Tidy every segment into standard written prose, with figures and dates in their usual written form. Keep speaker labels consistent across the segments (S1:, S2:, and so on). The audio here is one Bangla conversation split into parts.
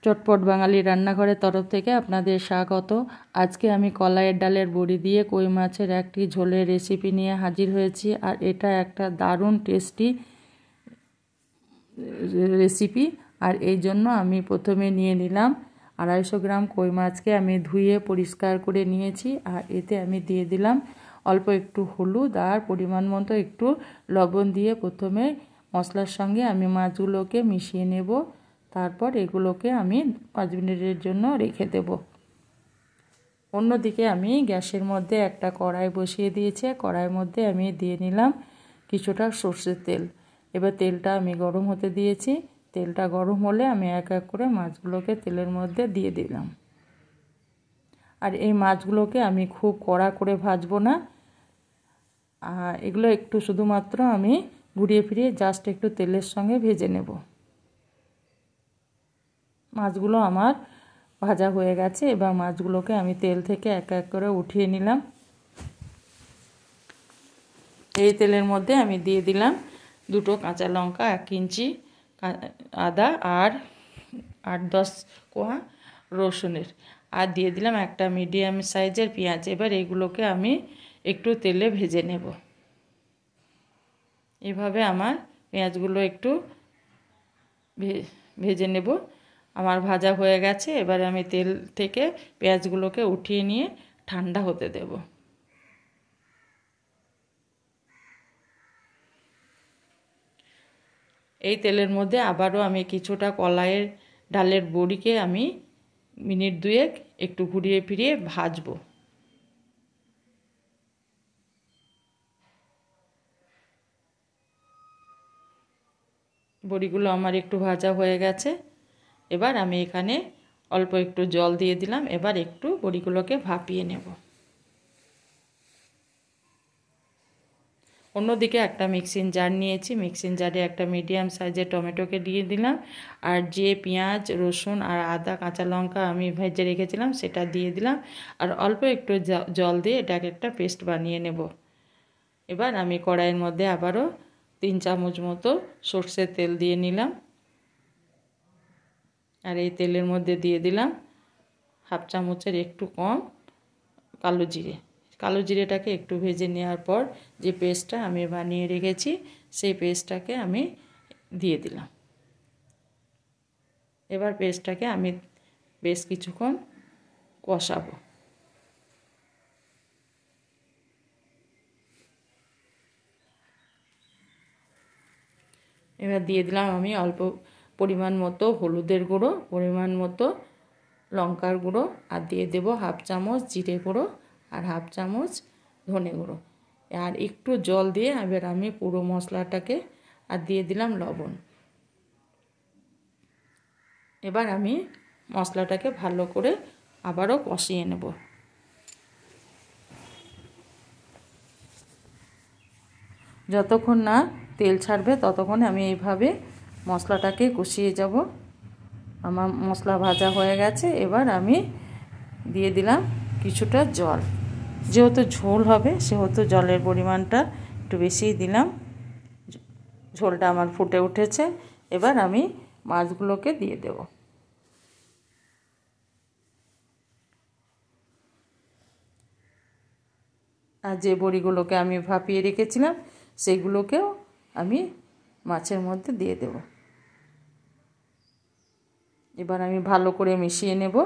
S1: চটপট বাঙালি রান্নাঘরের তরফ থেকে আপনাদের স্বাগত। আজকে আমি কলাইয়ের ডালের বড়ি দিয়ে কই মাছের একটি ঝোলের রেসিপি নিয়ে হাজির হয়েছি। আর এটা একটা দারুণ টেস্টি রেসিপি। আর এই জন্য আমি প্রথমে নিয়ে নিলাম 250 গ্রাম কই মাছকে আমি ধুয়ে পরিষ্কার করে নিয়েছি। আর এতে আমি দিয়ে দিলাম অল্প একটু হলুদ আর পরিমাণ মতো একটু লবণ দিয়ে প্রথমে মশলার সঙ্গে আমি মাছগুলোকে মিশিয়ে নেব। তারপর এগুলোকে আমি 5 মিনিটের জন্য রেখে দেব। অন্যদিকে আমি গ্যাসের মধ্যে একটা কড়াই বসিয়ে দিয়েছি। কড়াইয়ের মধ্যে আমি দিয়ে নিলাম কিছুটা সর্ষের তেল। এবার তেলটা আমি গরম হতে দিয়েছি। তেলটা গরম হলে আমি এক এক করে মাছগুলোকে তেলের মধ্যে দিয়ে দিলাম। আর এই মাছগুলোকে আমি খুব কড়া করে ভাজবো না, এগুলো একটু শুধুমাত্র আমি ঘুরিয়ে ফিরিয়ে জাস্ট একটু তেলের সঙ্গে ভেজে নেব। মাছগুলো আমার ভাজা হয়ে গেছে। এবার মাছগুলোকে আমি তেল থেকে এক এক করে উঠিয়ে নিলাম। এই তেলের মধ্যে আমি দিয়ে দিলাম 2 কাঁচা লঙ্কা, 1 ইঞ্চি আদা আর 8-10 কোয়া রসুনের, আর দিয়ে দিলাম একটা মিডিয়াম সাইজের পেঁয়াজ। এবার এগুলোকে আমি একটু তেলে ভেজে নেব। এভাবে আমার পেঁয়াজগুলো একটু ভেজে নেব। আমার ভাজা হয়ে গেছে। এবার আমি তেল থেকে পেঁয়াজগুলোকে উঠিয়ে নিয়ে ঠান্ডা হতে দেব। এই তেলের মধ্যে আবারও আমি কিছুটা কলাইয়ের ডালের বড়িকে আমি মিনিট 2 একটু ঘুরিয়ে ফিরিয়ে ভাজবো। বড়িগুলো আমার একটু ভাজা হয়ে গেছে। এবার আমি এখানে অল্প একটু জল দিয়ে দিলাম। এবার একটু বড়িগুলোকে ভাপিয়ে নেব। অন্যদিকে একটা মিক্সিং জার নিয়েছি। মিক্সিং জারে একটা মিডিয়াম সাইজের টমেটোকে দিয়ে দিলাম। আর যে পেঁয়াজ, রসুন আর আদা, কাঁচা লঙ্কা আমি ভেজে রেখেছিলাম সেটা দিয়ে দিলাম। আর অল্প একটু জল দিয়ে এটাকে একটা পেস্ট বানিয়ে নেব। এবার আমি কড়াইয়ের মধ্যে আবারও 3 চামচ মতো সর্ষের তেল দিয়ে নিলাম। আর এই তেলের মধ্যে দিয়ে দিলাম 1/2 চামচের একটু কম কালো জিরে। কালো জিরেটাকে একটু ভেজে নেওয়ার পর যে পেস্টটা আমি বানিয়ে রেখেছি সেই পেস্টটাকে আমি দিয়ে দিলাম। এবার পেস্টটাকে আমি বেশ কিছুক্ষণ কষাবো। এবার দিয়ে দিলাম আমি অল্প পরিমাণ মতো হলুদের গুঁড়ো, পরিমাণ মতো লঙ্কার গুঁড়ো, আর দিয়ে দেব 1/2 চামচ জিরে গুঁড়ো আর 1/2 চামচ ধনে গুঁড়ো। আর একটু জল দিয়ে এবার আমি পুরো মশলাটাকে, আর দিয়ে দিলাম লবণ। এবার আমি মশলাটাকে ভালো করে আবারও কষিয়ে নেব। যতক্ষণ না তেল ছাড়বে ততক্ষণ আমি এইভাবে মশলাটাকে কষিয়ে যাব। আমার মশলা ভাজা হয়ে গেছে। এবার আমি দিয়ে দিলাম কিছুটা জল। যেহেতু ঝোল হবে সেহেতু জলের পরিমাণটা একটু বেশিই দিলাম। ঝোলটা আমার ফুটে উঠেছে। এবার আমি মাছগুলোকে দিয়ে দেব। আর যে বড়িগুলোকে আমি ভাপিয়ে রেখেছিলাম সেগুলোকেও আমি মাছের মধ্যে দিয়ে দেব। এবার আমি ভালো করে মিশিয়ে নেব।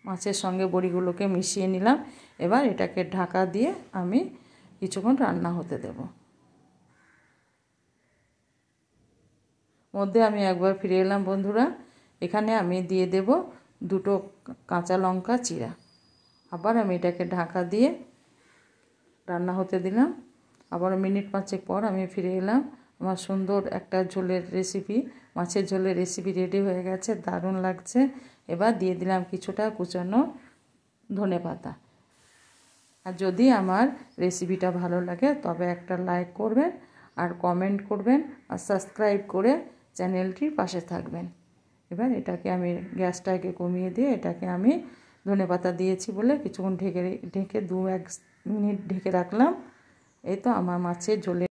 S1: মাছের সঙ্গে বড়িগুলোকে মিশিয়ে নিলাম। এবার এটাকে ঢাকা দিয়ে আমি কিছুক্ষণ রান্না হতে দেব। মধ্যে আমি একবার ফিরে এলাম বন্ধুরা। এখানে আমি দিয়ে দেব 2 কাঁচা লঙ্কা চিরা। আবার আমি এটাকে ঢাকা দিয়ে রান্না হতে দিলাম। আবার মিনিট 5 পর আমি ফিরে এলাম। আমার সুন্দর একটা ঝোলের রেসিপি, মাছের ঝোলের রেসিপি রেডি হয়ে গেছে, দারুণ লাগছে। এবার দিয়ে দিলাম কিছুটা কুচানো ধনেপাতা। আর যদি আমার রেসিপিটা ভালো লাগে তবে একটা লাইক করবেন, আর কমেন্ট করবেন, আর সাবস্ক্রাইব করে চ্যানেলটির পাশে থাকবেন। এবার এটাকে আমি গ্যাসটাকে কমিয়ে দিয়ে এটাকে আমি ধনেপাতা দিয়েছি বলে কিছুক্ষণ ঢেকে 2-1 মিনিট ঢেকে রাখলাম। এই তো আমার মাছের ঝোলের